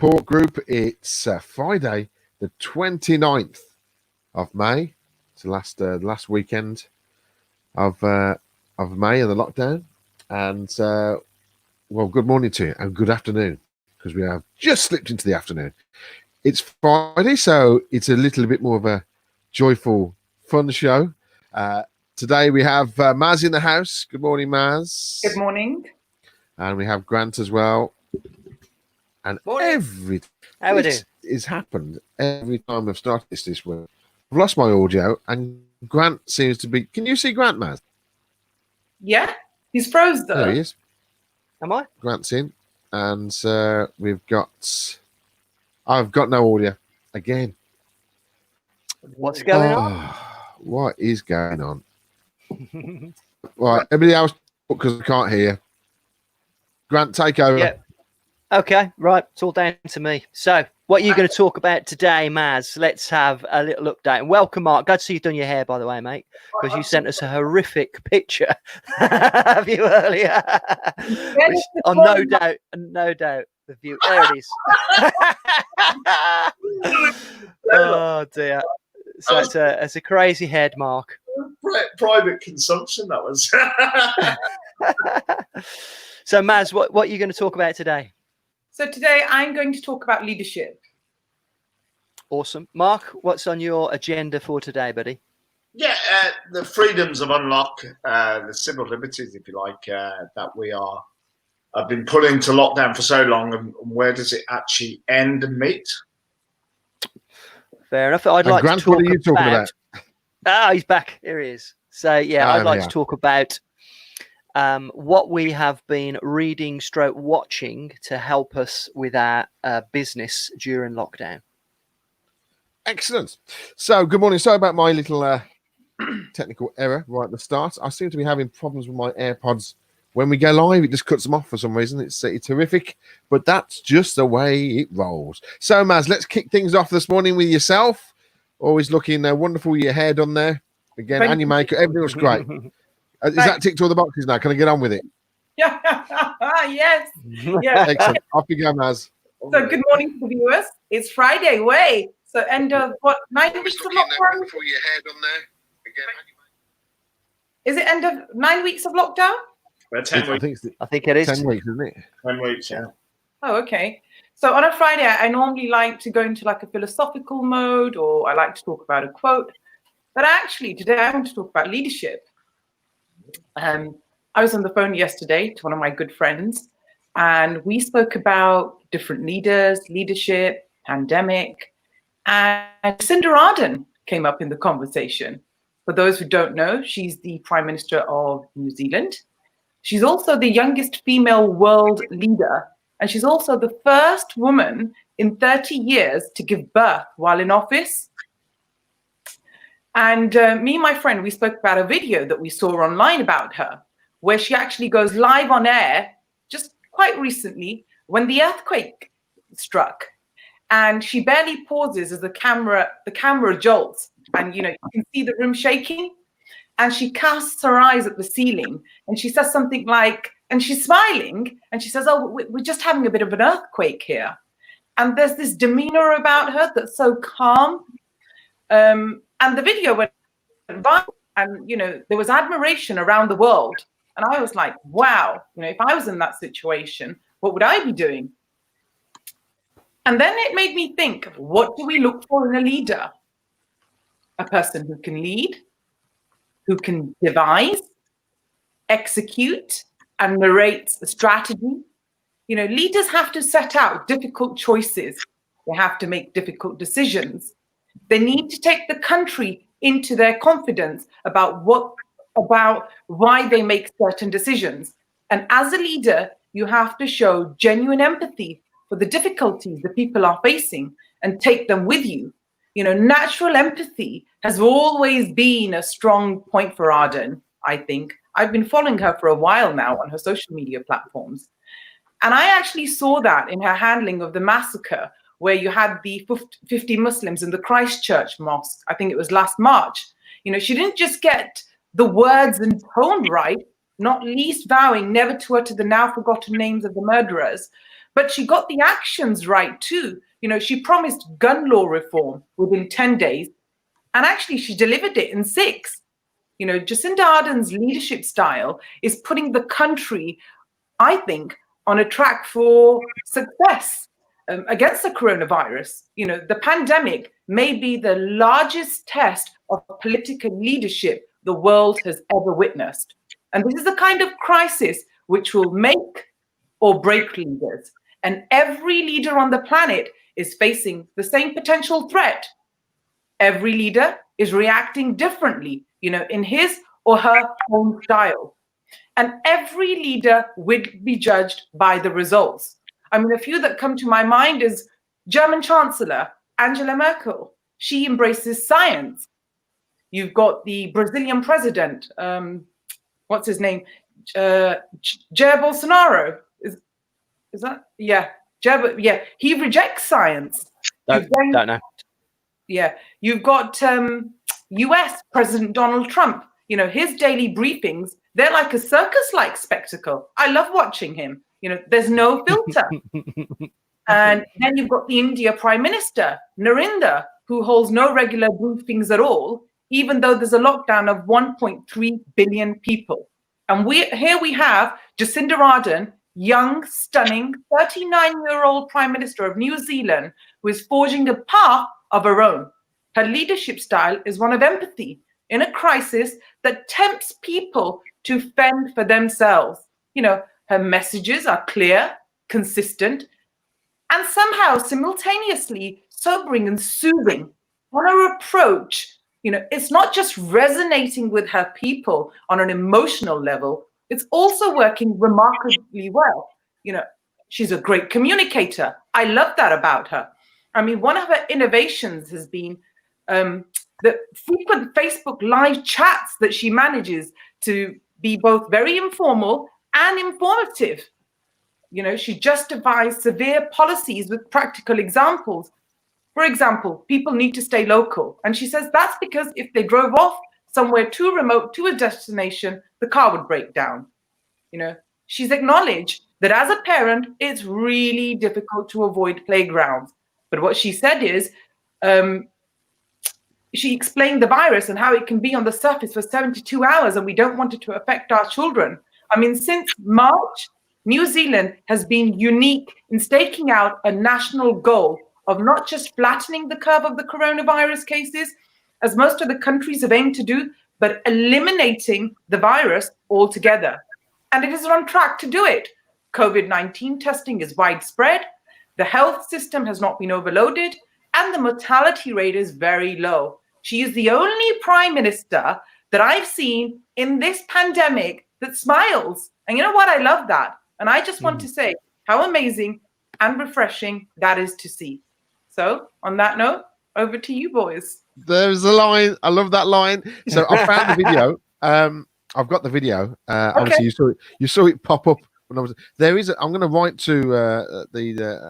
support group. It's Friday, the 29th of May. It's the last weekend of May of the lockdown. And well, good morning to you and good afternoon, because we have just slipped into the afternoon. It's Friday, so it's a little bit more of a joyful, fun show. Today we have Maz in the house. Good morning, Maz. Good morning. And we have Grant as well. And everything has happened every time I've started this week. I've lost my audio, and Grant seems to be... Can you see Grant, Maz? Yeah, he's froze though. There he is. Am I? Grant's in. And we've got... I've got no audio again. What's going on? What is going on? Right, everybody else, because I can't hear. Grant, take over. Yeah. Okay, right. It's all down to me. So, what are you going to talk about today, Maz? Let's have a little update. And welcome, Mark. Glad to see you've done your hair, by the way, mate, because you sent us a horrific picture of you earlier. Which, no doubt, the view. There it is. Oh dear. So it's a crazy head, Mark. Private consumption, that was. So, Maz, what are you going to talk about today? So today I'm going to talk about leadership. Awesome. Mark, what's on your agenda for today, buddy? Yeah, the freedoms of unlock, the civil liberties, if you like, that have been put into lockdown for so long, and where does it actually end and meet? Fair enough. I'd like Grant, to talk what are you talking about? He's back. Here he is. So, yeah, I'd like to talk about what we have been reading / watching to help us with our business during lockdown. Excellent. So, good morning. Sorry about my little technical error right at the start. I seem to be having problems with my AirPods when we go live. It just cuts them off for some reason. It's horrific, but that's just the way it rolls. So, Maz, let's kick things off this morning with yourself. Always looking wonderful. Your hair done there again, and your makeup. Everything was great. Is that ticked all the boxes now? Can I get on with it? Yeah. Yes. Yeah. Excellent. Off you go, Maz. So good morning to the viewers. It's Friday way. So end of 9 weeks of lockdown? Wonderful. Your hair done there again. Is it end of 9 weeks of lockdown? 10 weeks. I think it is 10 weeks, isn't it? 10 weeks, yeah. Oh, okay. So on a Friday, I normally like to go into like a philosophical mode, or I like to talk about a quote. But actually, today I want to talk about leadership. I was on the phone yesterday to one of my good friends, and we spoke about different leaders, leadership, pandemic, and Jacinda Ardern came up in the conversation. For those who don't know, she's the Prime Minister of New Zealand. She's also the youngest female world leader, and she's also the first woman in 30 years to give birth while in office. And me and my friend, we spoke about a video that we saw online about her, where she actually goes live on air just quite recently when the earthquake struck. And she barely pauses as the camera jolts, and you can see the room shaking. And she casts her eyes at the ceiling, and she says something like, and she's smiling, and she says, "Oh, we're just having a bit of an earthquake here." And there's this demeanor about her that's so calm. And the video went viral, and there was admiration around the world. And I was like, wow, if I was in that situation, what would I be doing? And then it made me think, what do we look for in a leader? A person who can lead, who can devise, execute, and narrate a strategy. Leaders have to set out difficult choices. They have to make difficult decisions. They need to take the country into their confidence about why they make certain decisions. And as a leader, you have to show genuine empathy for the difficulties the people are facing and take them with you. Natural empathy has always been a strong point for Ardern, I think. I've been following her for a while now on her social media platforms. And I actually saw that in her handling of the massacre, where you had the 50 Muslims in the Christchurch mosque. I think it was last March. She didn't just get the words and tone right, not least vowing never to utter the now forgotten names of the murderers, but she got the actions right too. She promised gun law reform within 10 days, and actually she delivered it in 6. Jacinda Ardern's leadership style is putting the country, I think, on a track for success against the coronavirus. The pandemic may be the largest test of political leadership the world has ever witnessed. And this is the kind of crisis which will make or break leaders. And every leader on the planet is facing the same potential threat. Every leader is reacting differently, in his or her own style. And every leader will be judged by the results. I mean, a few that come to my mind is German Chancellor Angela Merkel. She embraces science. You've got the Brazilian president, what's his name? Jair Bolsonaro. Is that? Yeah. He rejects science. Don't know. Yeah. You've got US President Donald Trump. His daily briefings, they're like a circus-like spectacle. I love watching him. There's no filter. And then you've got the India Prime Minister, Narendra, who holds no regular briefings at all, even though there's a lockdown of 1.3 billion people. And here we have Jacinda Ardern, young, stunning, 39-year-old Prime Minister of New Zealand, who is forging a path of her own. Her leadership style is one of empathy in a crisis that tempts people to fend for themselves. Her messages are clear, consistent, and somehow simultaneously sobering and soothing. On her approach, it's not just resonating with her people on an emotional level, it's also working remarkably well. She's a great communicator. I love that about her. I mean, one of her innovations has been the frequent Facebook live chats that she manages to be both very informal and informative. She justifies severe policies with practical examples. For example, people need to stay local. And she says that's because if they drove off somewhere too remote to a destination, the car would break down. She's acknowledged that as a parent, it's really difficult to avoid playgrounds. But what she said is, she explained the virus and how it can be on the surface for 72 hours, and we don't want it to affect our children. I mean, since March, New Zealand has been unique in staking out a national goal of not just flattening the curve of the coronavirus cases, as most of the countries have aimed to do, but eliminating the virus altogether. And it is on track to do it. COVID-19 testing is widespread, the health system has not been overloaded, and the mortality rate is very low. She is the only prime minister that I've seen in this pandemic that smiles. And you know what? I love that. And I just want to say how amazing and refreshing that is to see. So on that note, over to you, boys. There's a line. I love that line. So I found the video. I've got the video. Obviously, you saw it pop up when I was there. I'm going to write to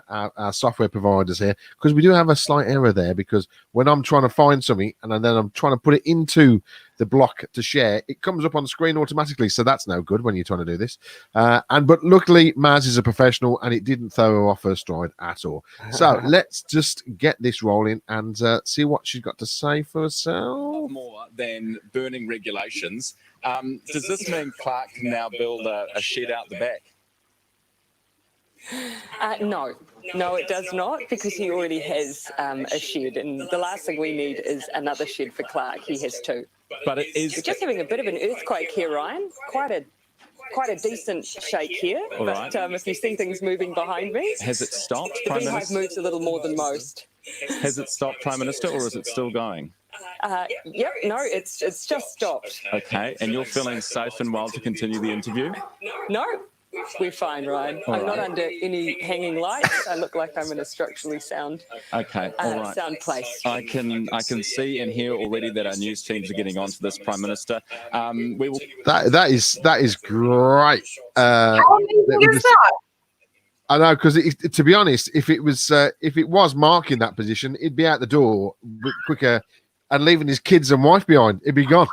our software providers here, because we do have a slight error there, because when I'm trying to find something and then I'm trying to put it into the block to share, it comes up on screen automatically. So that's no good when you're trying to do this. But luckily, Maz is a professional and it didn't throw her off her stride at all. So let's just get this rolling and see what she's got to say for herself. More than burning regulations. Does this mean Clark can now build a shed out the back? No, it does not, because he already has a shed, and the last thing we need is another shed for Clark. He has 2. But it is. We're just having a bit of an earthquake here, Ryan. Quite a decent shake here. All right. But if you see things moving behind me, Has it stopped, the Prime beehive Minister? moves a little more than most. Has it stopped, Prime Minister, or is it still going? Yep, no, it's just stopped. Okay, and you're feeling safe and well to continue the interview? No, we're fine, Ryan. I'm not under any hanging lights. I look like I'm in a structurally sound, Okay, all right. sound place. I can see and hear already that our news teams are getting onto this, Prime Minister. We will. That is great. How amazing is that? I know, because to be honest, if it was Mark in that position, he'd be out the door quicker and leaving his kids and wife behind. He'd be gone.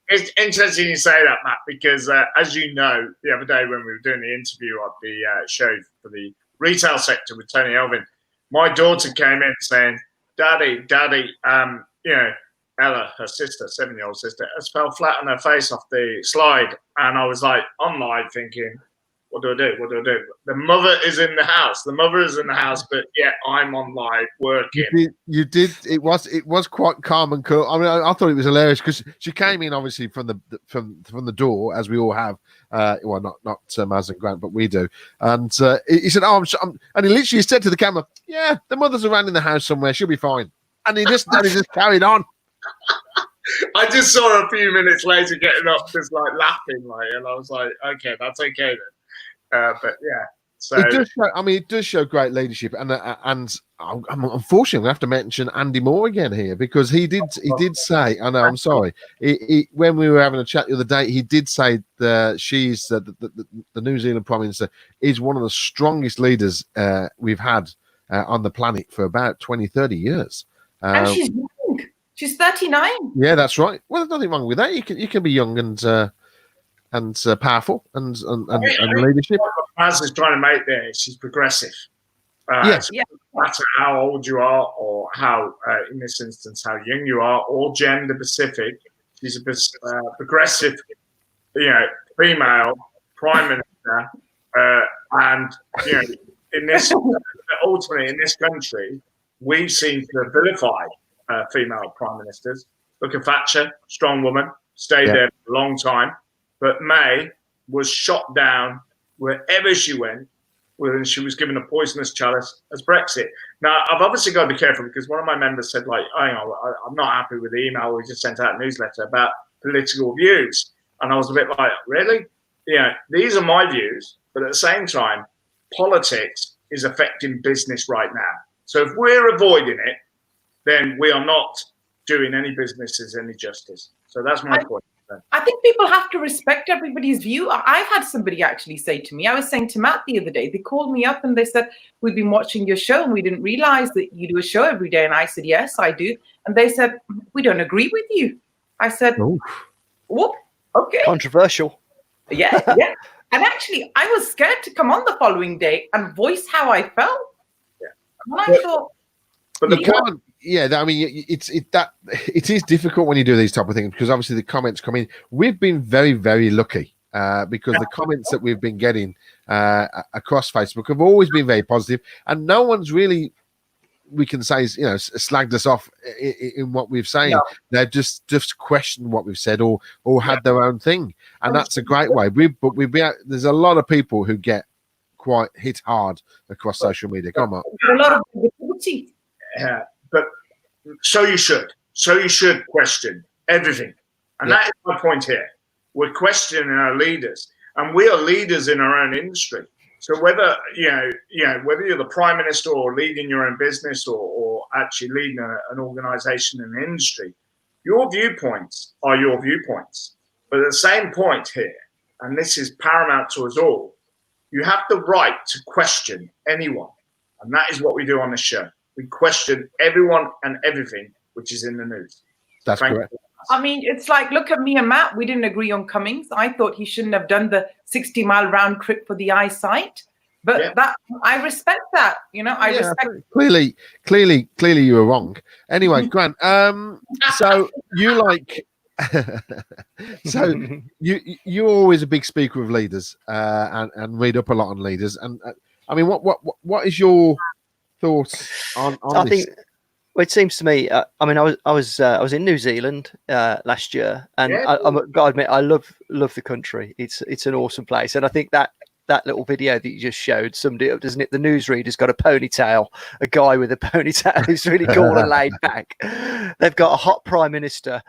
It's interesting you say that, Matt, because as you know, the other day when we were doing the interview of the show for the retail sector with Tony Elvin, my daughter came in saying, Daddy, you know, Ella, her sister, 7-year-old sister, has fell flat on her face off the slide. And I was like, on live thinking, what do I do? What do I do? The mother is in the house. The mother is in the house, but yeah, I'm on live working. You did. It was quite calm and cool. I mean, I thought it was hilarious because she came in obviously from the door, as we all have. Well, not Maz and Grant, but we do. And he said, "Oh, and he literally said to the camera, "Yeah, the mother's around in the house somewhere. She'll be fine." And he just carried on. I just saw her a few minutes later getting up, just like laughing, like, and I was like, "Okay, that's okay then." But yeah, so it does show, I mean, it does show great leadership, and unfortunately, we have to mention Andy Moore again here because he did say, I know, I'm sorry, when we were having a chat the other day, he did say that she's the New Zealand Prime Minister is one of the strongest leaders we've had on the planet for about 20-30 years, and she's young. She's 39. Yeah, that's right. Well, there's nothing wrong with that. You can be young and powerful and leadership. What Maz is trying to make there, she's progressive. Yes. So no matter how old you are, or how, in this instance, how young you are, or gender specific, she's a progressive, female prime minister, and in this ultimately in this country, we seem to vilify female prime ministers. Look at Thatcher, strong woman, stayed there for a long time. But May was shot down wherever she went when she was given a poisonous chalice as Brexit. Now, I've obviously got to be careful because one of my members said, like, hang on, I'm not happy with the email we just sent out a newsletter about political views. And I was a bit like, really? These are my views. But at the same time, politics is affecting business right now. So if we're avoiding it, then we are not doing any businesses any justice. So that's my point. I think people have to respect everybody's view. I've had somebody actually say to me, I was saying to Matt the other day, they called me up and they said, we've been watching your show and we didn't realize that you do a show every day. And I said, yes, I do. And they said, we don't agree with you. I said, whoop, okay. Controversial. Yeah. And actually, I was scared to come on the following day and voice how I felt. Yeah. And I thought, but you can't. Yeah, I mean, it is difficult when you do these type of things because obviously the comments come in. We've been very, very lucky because the comments that we've been getting across Facebook have always been very positive, and no one's really, we can say, slagged us off in what we've saying. No. They've just questioned what we've said or had their own thing, and that's a great way. There's a lot of people who get quite hit hard across social media. Come on, a lot of negativity. Yeah. But so you should question everything. And that is my point here. We're questioning our leaders, and we are leaders in our own industry. So whether whether you're the prime minister or leading your own business or actually leading an organization in the industry, your viewpoints are your viewpoints. But at the same point here, and this is paramount to us all, you have the right to question anyone. And that is what we do on this show. We question everyone and everything which is in the news. That's correct. I mean, it's like, look at me and Matt. We didn't agree on Cummings. I thought he shouldn't have done the 60-mile round trip for the eyesight. But that I respect that. I respect. Clearly, you were wrong. Anyway, Grant. So you like. So you're always a big speaker of leaders and read up a lot on leaders. And I mean, what is your thoughts on I this? think it seems to me. I mean, I was in New Zealand last year, and I've got to admit, I love the country. It's an awesome place, and I think that little video that you just showed summed it up, doesn't it? The newsreader's got a ponytail, a guy with a ponytail who's really cool and laid back. They've got a hot prime minister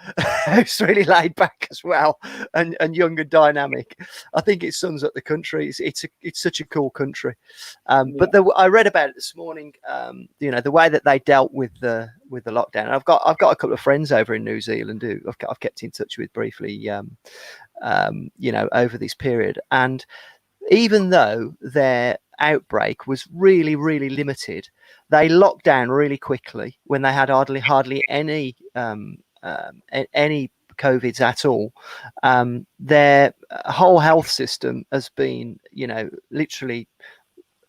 who's really laid back as well, and young and dynamic. I think it sums up the country. It's such a cool country. But I read about it this morning. The way that they dealt with the lockdown. And I've got a couple of friends over in New Zealand who I've kept in touch with briefly. Over this period. And even though their outbreak was really, really limited, they locked down really quickly when they had hardly any COVIDs at all. Their whole health system has been, literally,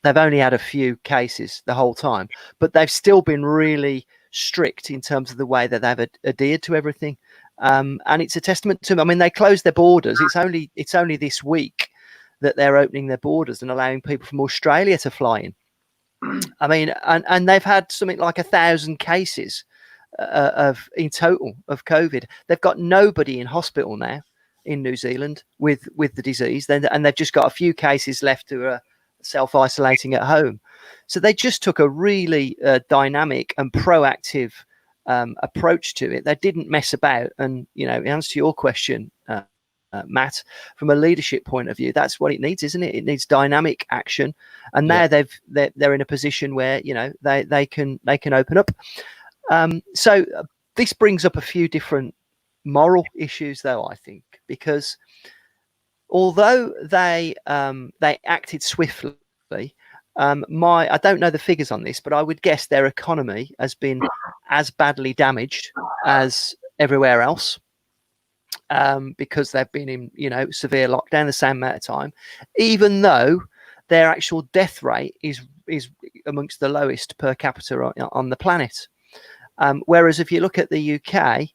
they've only had a few cases the whole time, but they've still been really strict in terms of the way that they've adhered to everything. And it's a testament to them. I mean, they closed their borders. It's only this week that they're opening their borders and allowing people from Australia to fly in. I mean, and they've had something like 1,000 cases in total of COVID. They've got nobody in hospital now in New Zealand with the disease, and they've just got a few cases left who are self-isolating at home. So they just took a really dynamic and proactive approach to it. They didn't mess about. And in answer to your question, Matt, from a leadership point of view, that's what it needs, isn't it? It needs dynamic action. And now they're in a position where they can open up. So this brings up a few different moral issues, though, I think, because although they acted swiftly, I don't know the figures on this, but I would guess their economy has been as badly damaged as everywhere else, because they've been in severe lockdown the same amount of time, even though their actual death rate is amongst the lowest per capita on the planet. Whereas if you look at the UK,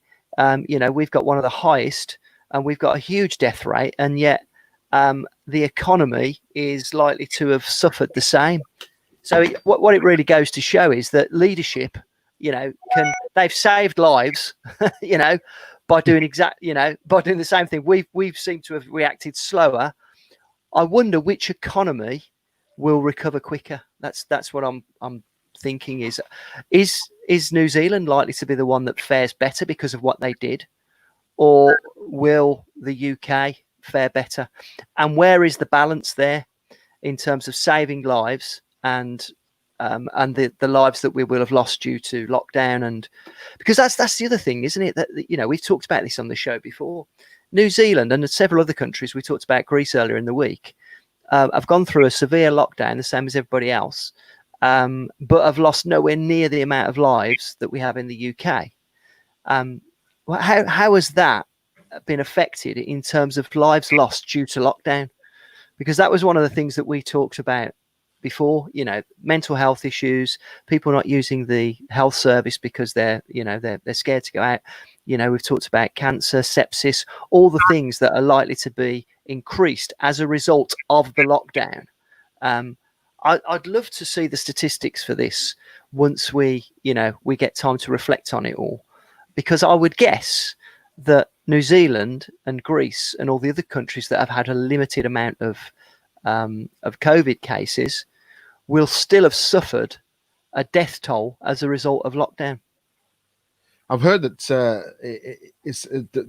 we've got one of the highest, and we've got a huge death rate, and yet the economy is likely to have suffered the same. So what it really goes to show is that leadership, they've saved lives, by doing by doing the same thing. We've seemed to have reacted slower. I wonder which economy will recover quicker. That's what I'm thinking. Is New Zealand likely to be the one that fares better because of what they did, or will the UK fare better? And where is the balance there in terms of saving lives and the lives that we will have lost due to lockdown? And because that's the other thing, isn't it, that we've talked about this on the show before. New Zealand and several other countries, we talked about Greece earlier in the week, have gone through a severe lockdown, the same as everybody else, but have lost nowhere near the amount of lives that we have in the UK. How has that been affected in terms of lives lost due to lockdown? Because that was one of the things that we talked about before, mental health issues, people not using the health service because they're scared to go out. We've talked about cancer, sepsis, all the things that are likely to be increased as a result of the lockdown. I'd love to see the statistics for this once we get time to reflect on it all, because I would guess that New Zealand and Greece and all the other countries that have had a limited amount of COVID cases will still have suffered a death toll as a result of lockdown. I've heard that it's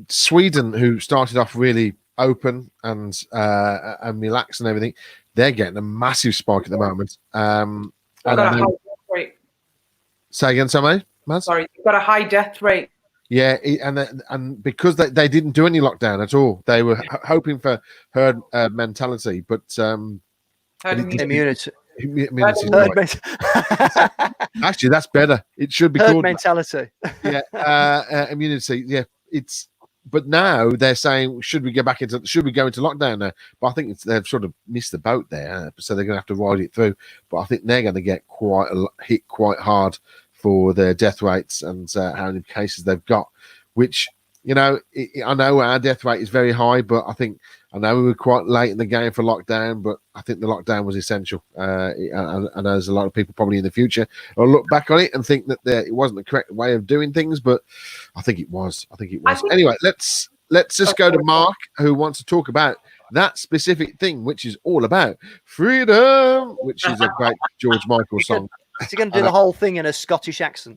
Sweden, who started off really open and relaxed and everything, they're getting a massive spike at the moment. Got a high death rate. Say again, Sammy? Sorry, you've got a high death rate. Yeah, and because they didn't do any lockdown at all, they were hoping for herd mentality, but Herd immunity. Right. Actually, that's better. It should be herd called mentality. Immunity. Yeah, but now they're saying, should we go into lockdown now? But I think they've sort of missed the boat there, so they're going to have to ride it through. But I think they're going to get hit quite hard for their death rates and how many cases they've got, which, I know our death rate is very high, but I know we were quite late in the game for lockdown, but I think the lockdown was essential. I know there's a lot of people probably in the future will look back on it and think that it wasn't the correct way of doing things, but I think it was. Anyway, let's just go to Mark, who wants to talk about that specific thing, which is all about freedom, which is a great George Michael song. Is he going to do the whole thing in a Scottish accent?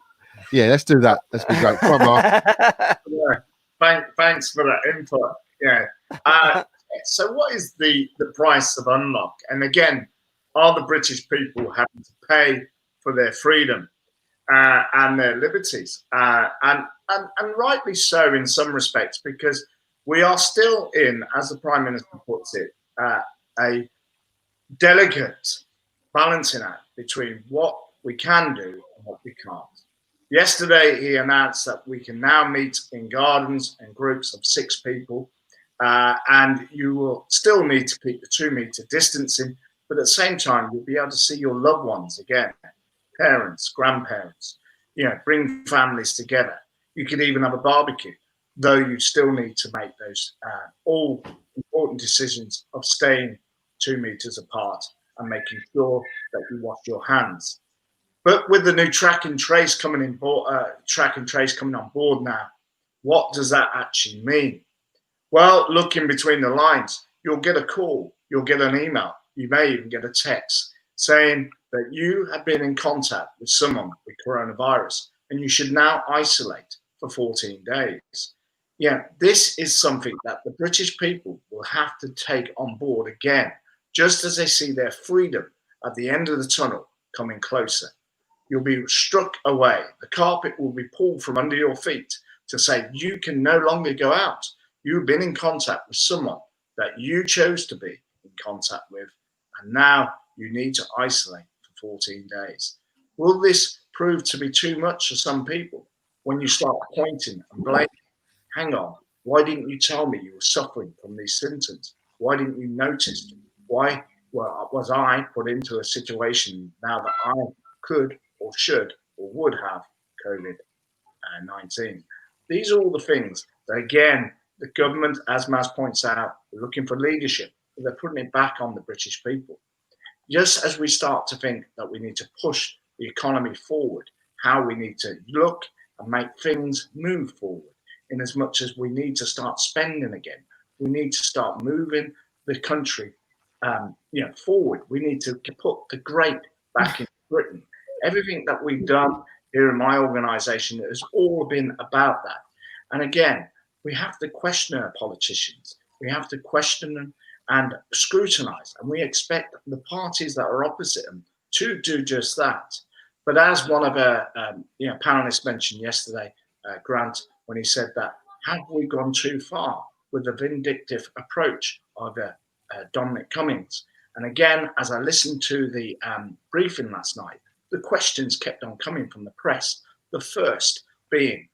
Yeah, let's do that. Let's be great. Come on, Mark. Thanks for that input. Yeah. So what is the price of unlock? And again, are the British people having to pay for their freedom and their liberties? And rightly so in some respects, because we are still in, as the Prime Minister puts it, a delicate balancing act between what we can do and what we can't. Yesterday, he announced that we can now meet in gardens in groups of 6 people, and you will still need to keep the 2-meter distancing, but at the same time, you'll be able to see your loved ones again, parents, grandparents, bring families together. You could even have a barbecue, though you still need to make those all important decisions of staying 2 meters apart and making sure that you wash your hands. But with the new track and trace coming on board now, what does that actually mean? Well, looking between the lines, you'll get a call, you'll get an email, you may even get a text saying that you have been in contact with someone with coronavirus and you should now isolate for 14 days. Yeah, this is something that the British people will have to take on board again, just as they see their freedom at the end of the tunnel coming closer. You'll be struck away. The carpet will be pulled from under your feet to say you can no longer go out. You've been in contact with someone that you chose to be in contact with, and now you need to isolate for 14 days. Will this prove to be too much for some people when you start pointing and blaming? Hang on, why didn't you tell me you were suffering from these symptoms? Why didn't you notice? Why was I put into a situation now that I could or should or would have COVID-19? These are all the things that, again, the government, as Maz points out, are looking for leadership, but they're putting it back on the British people. Just as we start to think that we need to push the economy forward, how we need to look and make things move forward, in as much as we need to start spending again. We need to start moving the country forward. We need to put the great back in Britain. Everything that we've done here in my organisation has all been about that. And again, we have to question our politicians. We have to question them and scrutinise. And we expect the parties that are opposite them to do just that. But as one of our panelists mentioned yesterday, Grant, when he said that, have we gone too far with the vindictive approach of Dominic Cummings? And again, as I listened to the briefing last night, the questions kept on coming from the press. The first being,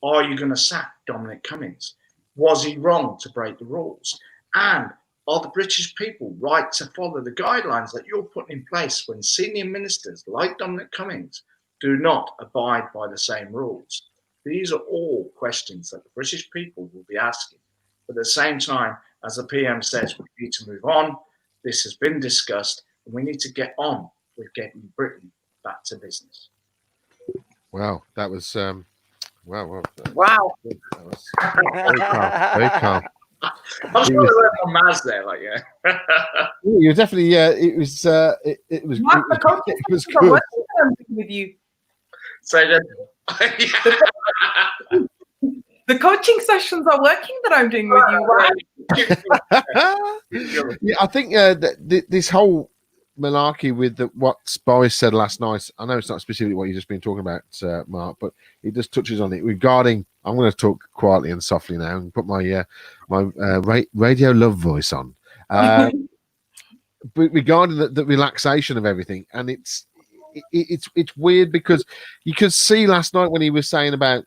are you going to sack Dominic Cummings? Was he wrong to break the rules? And are the British people right to follow the guidelines that you're putting in place when senior ministers like Dominic Cummings do not abide by the same rules? These are all questions that the British people will be asking. But at the same time, as the PM says, we need to move on. This has been discussed, and we need to get on with getting Britain back to business. Wow, that was wow. Wow. That was very calm. Very calm. I was going to learn on Maz there, like, yeah. You definitely, it was. It was. Mark, the coaching It was sessions are good. working with you. So The coaching sessions are working that I'm doing with you. Wow. Yeah, I think this whole malarkey with what Boris said last night. I know it's not specifically what you've just been talking about, Mark, but it just touches on it regarding. I'm going to talk quietly and softly now and put my radio love voice on. Regarding the relaxation of everything, and it's weird because you could see last night when he was saying about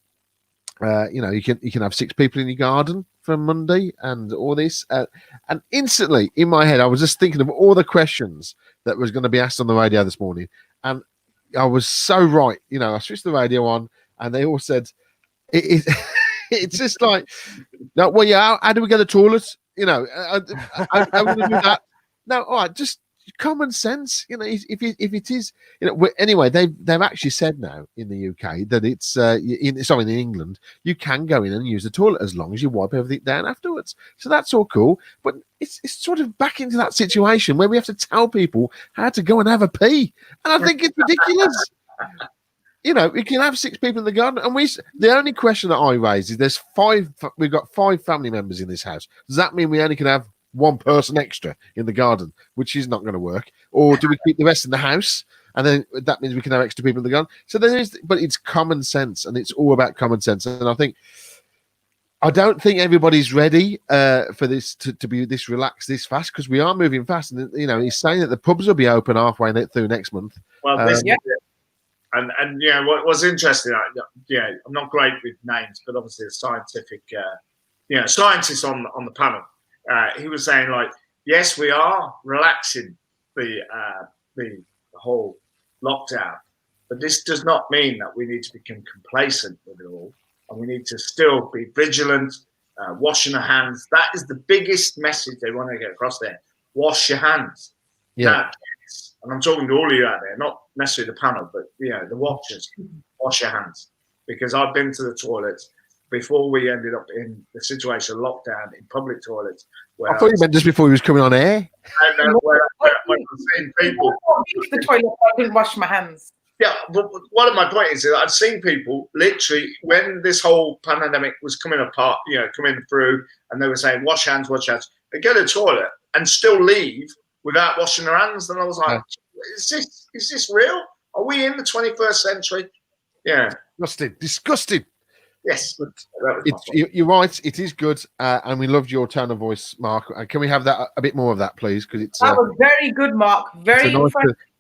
you can have 6 people in your garden from Monday and all this, and instantly in my head I was just thinking of all the questions that was going to be asked on the radio this morning, and I was so right. I switched the radio on and they all said it's just like, no, well, yeah, how do we get the toilet? I want to do that. No, all right, just common sense. If it is, anyway, they've actually said now in the UK that it's in England, you can go in and use the toilet as long as you wipe everything down afterwards. So that's all cool. But it's sort of back into that situation where we have to tell people how to go and have a pee, and I think it's ridiculous. We can have 6 people in the garden, and the only question that I raise is we've got 5 family members in this house. Does that mean we only can have 1 person extra in the garden, which is not going to work? Or do we keep the rest in the house, and then that means we can have extra people in the garden? So but it's common sense, and it's all about common sense. And I don't think everybody's ready for this to be this relaxed, this fast, because we are moving fast. And he's saying that the pubs will be open halfway through next month. Well, And you know what was interesting. I'm not great with names, but obviously the scientific, scientist on the panel, he was saying like, yes, we are relaxing the whole lockdown, but this does not mean that we need to become complacent with it all, and we need to still be vigilant, washing our hands. That is the biggest message they want to get across there. Wash your hands. Yeah. Now, and I'm talking to all of you out there, not necessarily the panel, but the watchers. Wash your hands, because I've been to the toilets before we ended up in the situation of lockdown in public toilets. I thought you meant just before he was coming on air. Where I'm seeing people. The toilet, I didn't wash my hands. Yeah, but one of my points is that I've seen people literally when this whole pandemic was coming apart, coming through, and they were saying wash hands. They go to the toilet and still leave without washing their hands, and I was like, "Is this real? Are we in the 21st century?" Yeah, Disgusting. Yes, you're right. It is good, and we loved your tone of voice, Mark. Can we have that a bit more of that, please? Because that was very good, Mark. Very nice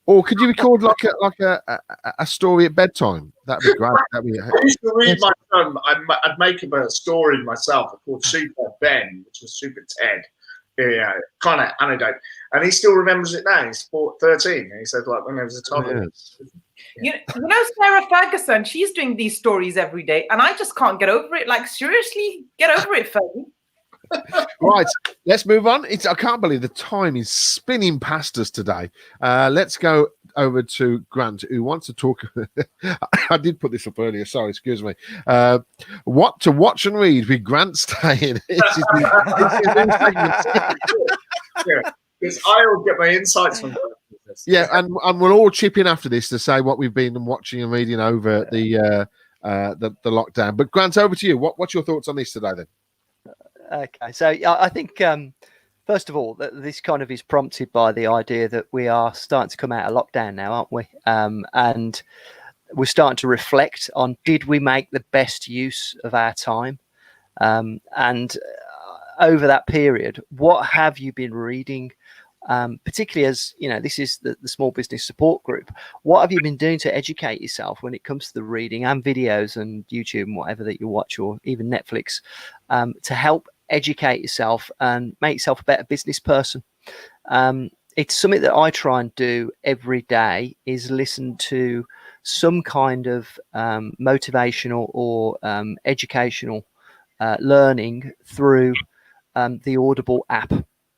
or could you record like a story at bedtime? That'd be great. I used to read my son. I'd make him a story myself called Super Ben, which was Super Ted. Yeah, kind of anecdote, and he still remembers it now. He's 13, and he said like when there was a toddler. You know Sarah Ferguson, she's doing these stories every day, and I just can't get over it. Like, seriously, get over it, Fergie. Right, let's move on. I can't believe the time is spinning past us today. Let's go over to Grant, who wants to talk. I did put this up earlier. Sorry, excuse me. What to watch and read with Grant Stein. Because I will get my insights from this. Yeah, and we'll all chip in after this to say what we've been watching and reading over the lockdown. But Grant, over to you. What's your thoughts on this today then? Okay, so I think first of all, this kind of is prompted by the idea that we are starting to come out of lockdown now, aren't we? And we're starting to reflect on, did we make the best use of our time? And over that period, what have you been reading? Particularly as, this is the small business support group. What have you been doing to educate yourself when it comes to the reading and videos and YouTube and whatever that you watch, or even Netflix, to help educate yourself and make yourself a better business person? It's something that I try and do every day, is listen to some kind of motivational or educational learning through the Audible app.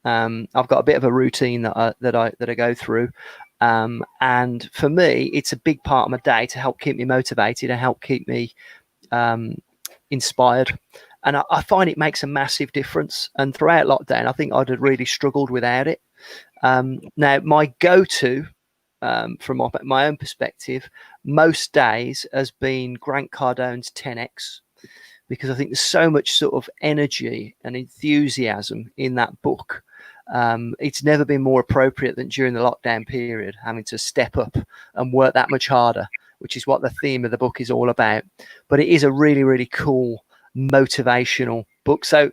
I've got a bit of a routine that I go through, and for me, it's a big part of my day to help keep me motivated and help keep me inspired. And I find it makes a massive difference. And throughout lockdown, I think I'd have really struggled without it. Now, my go-to, from my own perspective, most days has been Grant Cardone's 10X, because I think there's so much sort of energy and enthusiasm in that book. It's never been more appropriate than during the lockdown period, having to step up and work that much harder, which is what the theme of the book is all about. But it is a really, really cool motivational book. So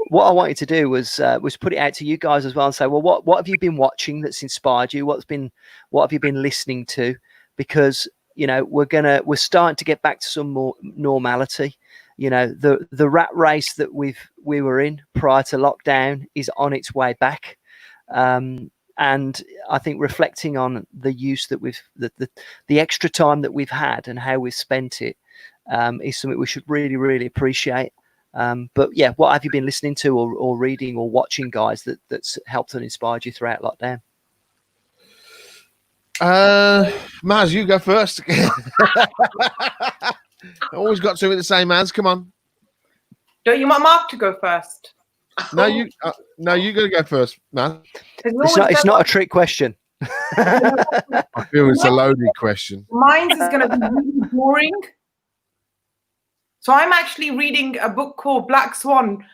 what I wanted to do was put it out to you guys as well and say, well, what have you been watching that's inspired you? What have you been listening to? Because we're starting to get back to some more normality. The rat race that we were in prior to lockdown is on its way back. And I think reflecting on the use that the extra time that we've had and how we've spent it is something we should really, really appreciate. But yeah, what have you been listening to or reading or watching, guys, that's helped and inspired you throughout lockdown? Maz, you go first. Always got something to say, Maz. Come on. Don't you want Mark to go first? No, you're going to go first, Maz. It's not a trick question. I feel it's a loaded question. Mine is going to be really boring. So I'm actually reading a book called Black Swan.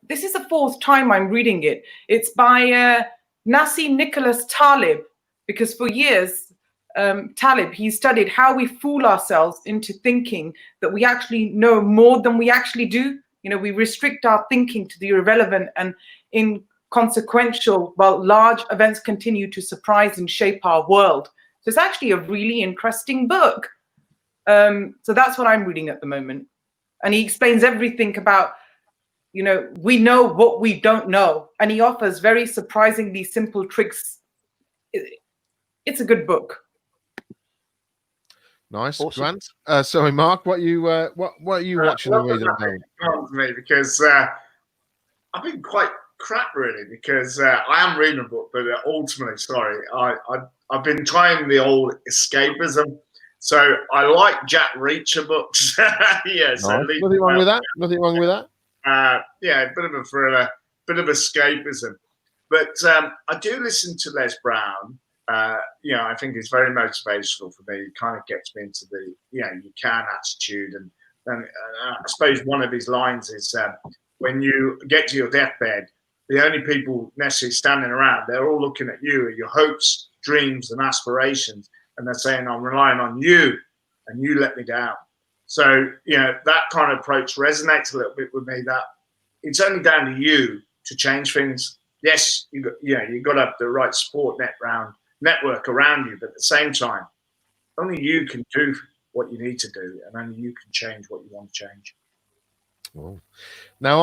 This is the 4th time I'm reading it. It's by Nassim Nicholas Taleb, because for years, Taleb, he studied how we fool ourselves into thinking that we actually know more than we actually do. We restrict our thinking to the irrelevant, and inconsequential, while large events continue to surprise and shape our world. So it's actually a really interesting book. So that's what I'm reading at the moment. And he explains everything about, you know, we know what we don't know. And he offers very surprisingly simple tricks. It's a good book. Nice. Awesome. Grant. Sorry, Mark, what are you watching and reading at the moment? To me because I've been quite crap really because I am reading a book, but ultimately, sorry, I've been trying the old escapism. So I like Jack Reacher books. Yeah, so Nice. Nothing wrong with that. Nothing wrong with that. Yeah, a bit of a thriller, bit of escapism. But I do listen to Les Brown. You know, I think it's very motivational for me. It kind of gets me into the, you know, you can attitude. And I suppose one of his lines is when you get to your deathbed, the only people necessarily standing around, they're all looking at you, your hopes, dreams, and aspirations. And they're saying, I'm relying on you, and you let me down. So, you know, that kind of approach resonates a little bit with me, that it's only down to you to change things. Yes, you've got to have the right support network around you, but at the same time, only you can do what you need to do, and only you can change what you want to change. Well, now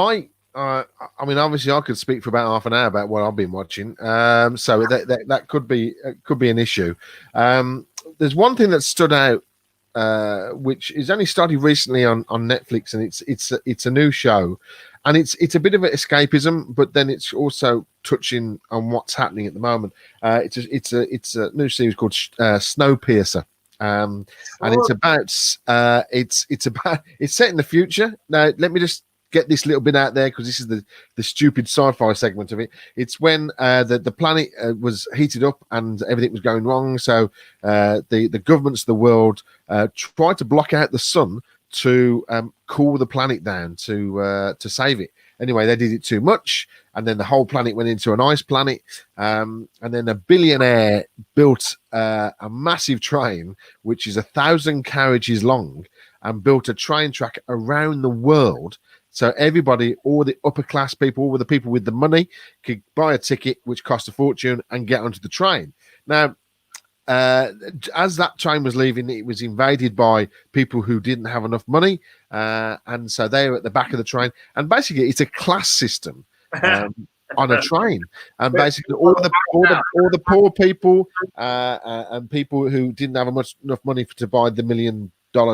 I mean, obviously, I could speak for about half an hour about what I've been watching. So that could be an issue. There's one thing that stood out, which is only started recently on Netflix, and it's a new show, and it's a bit of an escapism, but then it's also touching on what's happening at the moment. It's a new series called Snowpiercer. And it's set in the future. Now, let me just get this little bit out there because this is the stupid sci-fi segment of it. It's when the planet was heated up and everything was going wrong. So the governments of the world tried to block out the sun to cool the planet down to save it. Anyway, they did it too much, and then the whole planet went into an ice planet. And then a billionaire built a massive train, which is 1,000 carriages long, and built a train track around the world. So everybody, all the upper class people, all the people with the money, could buy a ticket, which cost a fortune, and get onto the train. Now, as that train was leaving, it was invaded by people who didn't have enough money, and so they were at the back of the train. And basically, it's a class system on a train, and basically all the poor people and people who didn't have enough money to buy the $1 million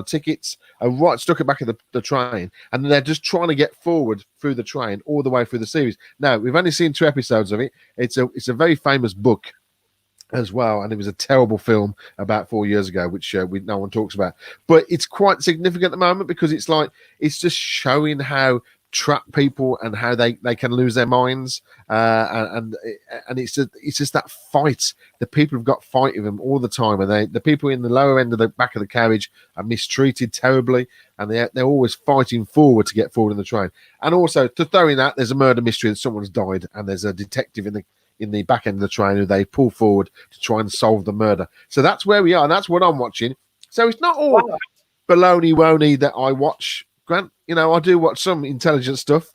tickets are right stuck at the back of the train, and they're just trying to get forward through the train all the way through the series. Now, we've only seen 2 episodes of it. It's a very famous book as well, and it was a terrible film about 4 years ago, which no one talks about, but it's quite significant at the moment because it's just showing how trapped people and how they can lose their minds, and it's just that fight. The people have got fight with them all the time, and the people in the lower end of the back of the carriage are mistreated terribly, and they're always fighting forward to get forward in the train. And also, to throw in that, there's a murder mystery that someone's died, and there's a detective in the back end of the train who they pull forward to try and solve the murder. So that's where we are, and that's what I'm watching. So it's not all baloney-woney that I watch, Grant. You know, I do watch some intelligent stuff.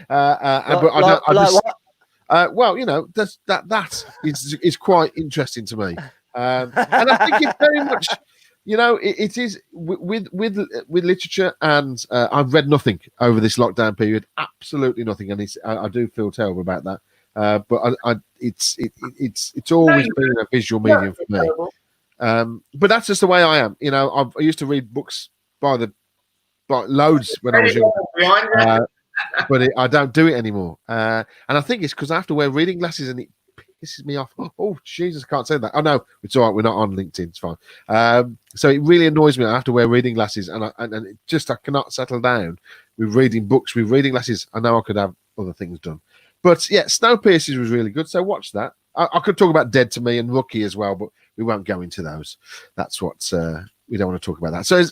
Well, you know, that is quite interesting to me. And I think it's very much, you know, it is with literature, and I've read nothing over this lockdown period, absolutely nothing, and I do feel terrible about that. But it's always been a visual medium for me. But that's just the way I am. You know, I used to read books by loads when I was younger, but I don't do it anymore. And I think it's because I have to wear reading glasses, and it pisses me off. Oh, Jesus, I can't say that. Oh no, it's all right. We're not on LinkedIn. It's fine. So it really annoys me. I have to wear reading glasses, and it just, I cannot settle down with reading books with reading glasses. I know I could have other things done. But yeah, Snowpiercer was really good. So watch that. I could talk about Dead to Me and Rookie as well, but we won't go into those. That's what we don't want to talk about that. So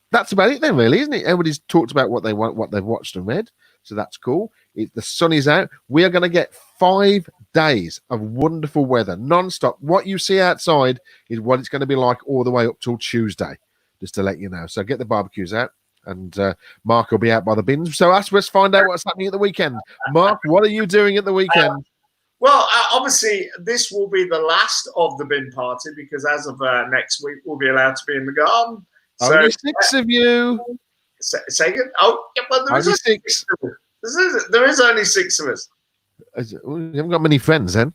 that's about it then, really, isn't it? Everybody's talked about what they've watched and read. So that's cool. The sun is out. We are going to get 5 days of wonderful weather, non-stop. What you see outside is what it's going to be like all the way up till Tuesday, just to let you know. So get the barbecues out. And Mark will be out by the bins. So let's find out what's happening at the weekend. Mark, what are you doing at the weekend? Well, obviously, this will be the last of the bin party because as of next week, we'll be allowed to be in the garden. So, Only 6 of you. Second? Oh, yeah, well, Only 6. There is only 6 of us. You haven't got many friends then.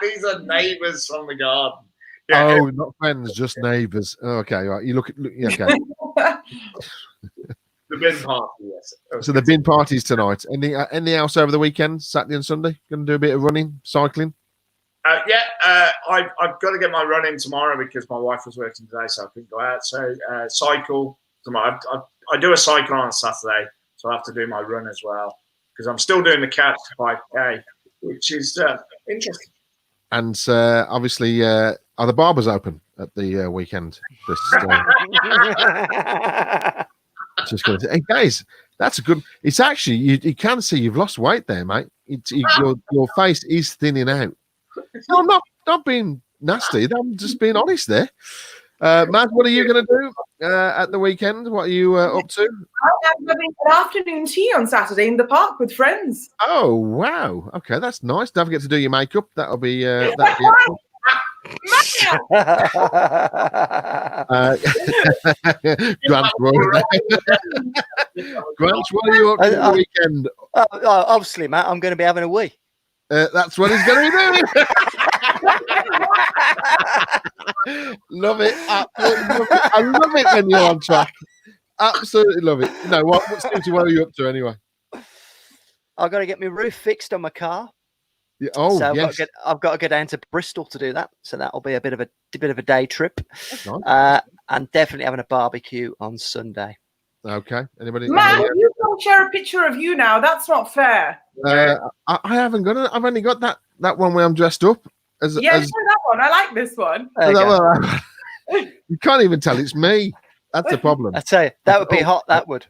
These are neighbours from the garden. Oh, not friends, just neighbours. Okay, right. You look. Yeah, okay. The bin party, yes. Okay. So the bin parties tonight. Anything else over the weekend, Saturday and Sunday? Going to do a bit of running, cycling? I've got to get my run in tomorrow because my wife was working today, so I couldn't go out. So cycle tomorrow. I do a cycle on Saturday, so I have to do my run as well because I'm still doing the Catch 5K, which is interesting. And obviously, are the barbers open at the weekend? Just going to say, hey guys, that's a good. It's actually you can see you've lost weight there, mate. Your face is thinning out. No, I'm not being nasty. I'm just being honest there. Matt, what are you going to do at the weekend? What are you up to? I'm having an afternoon tea on Saturday in the park with friends. Oh wow! Okay, that's nice. Don't forget to do your makeup. That'll be excellent. Grant, what are you up to the weekend? Obviously, Matt, I'm going to be having a wee. That's what he's going to be doing. Love it. Absolutely love it. I love it when you're on track. Absolutely love it. No, what are you up to anyway? I've got to get my roof fixed on my car. Yeah, oh, so yes. I've got to go down to Bristol to do that. So that'll be a bit of a day trip. Nice. And definitely having a barbecue on Sunday. Okay. Anybody? Man, you don't share a picture of you now. That's not fair. I haven't got it. I've only got that one where I'm dressed up. Show that one. I like this one. You can't even tell it's me. That's the problem. I tell you, that would be hot. That would.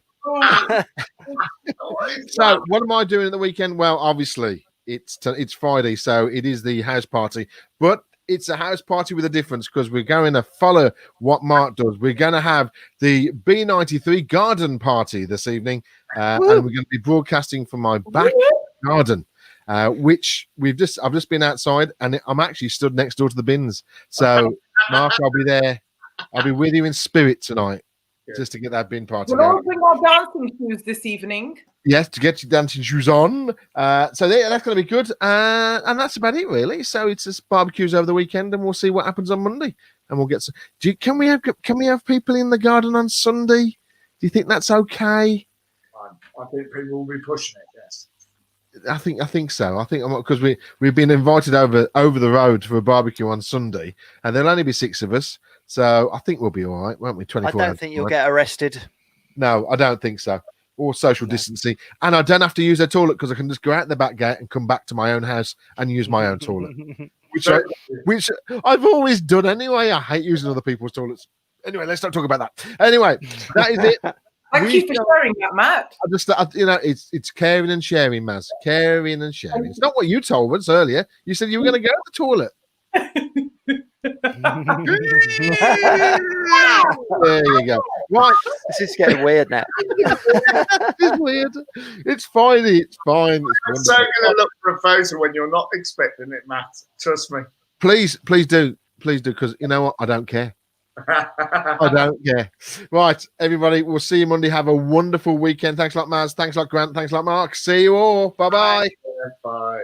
So, what am I doing at the weekend? Well, obviously, it's Friday, so it is the house party. But it's a house party with a difference because we're going to follow what Mark does. We're going to have the B93 garden party this evening, and we're going to be broadcasting from my back garden, which I've just been outside, and I'm actually stood next door to the bins. So, Mark, I'll be there. I'll be with you in spirit tonight, just to get that bin party. We'll all bring our dancing shoes this evening. Yes, to get your dancing shoes on. So that's going to be good. And that's about it, really. So it's just barbecues over the weekend, and we'll see what happens on Monday. And we'll get some. Can we have people in the garden on Sunday? Do you think that's okay? I think people will be pushing it. Yes. I think so. I think because we've been invited over the road for a barbecue on Sunday, and there'll only be 6 of us. So I think we'll be all right, won't we? 24 I don't think you'll get arrested. No, I don't think so. Or social distancing, and I don't have to use a toilet because I can just go out the back gate and come back to my own house and use my own toilet, which I've always done anyway. I hate using other people's toilets. Anyway, let's not talk about that. Anyway, that is it. Thank you for sharing that, Matt. It's caring and sharing, Maz. Caring and sharing. It's not what you told us earlier. You said you were going to go to the toilet. There you go. Right. This is getting weird now. It's weird. It's fine. It's fine. I'm so going to look for a photo when you're not expecting it, Matt. Trust me. Please do, because you know what? I don't care. I don't care. Right, everybody. We'll see you Monday. Have a wonderful weekend. Thanks a lot, Maz. Thanks a lot, Grant. Thanks a lot, Mark. See you all. Bye-bye. Bye.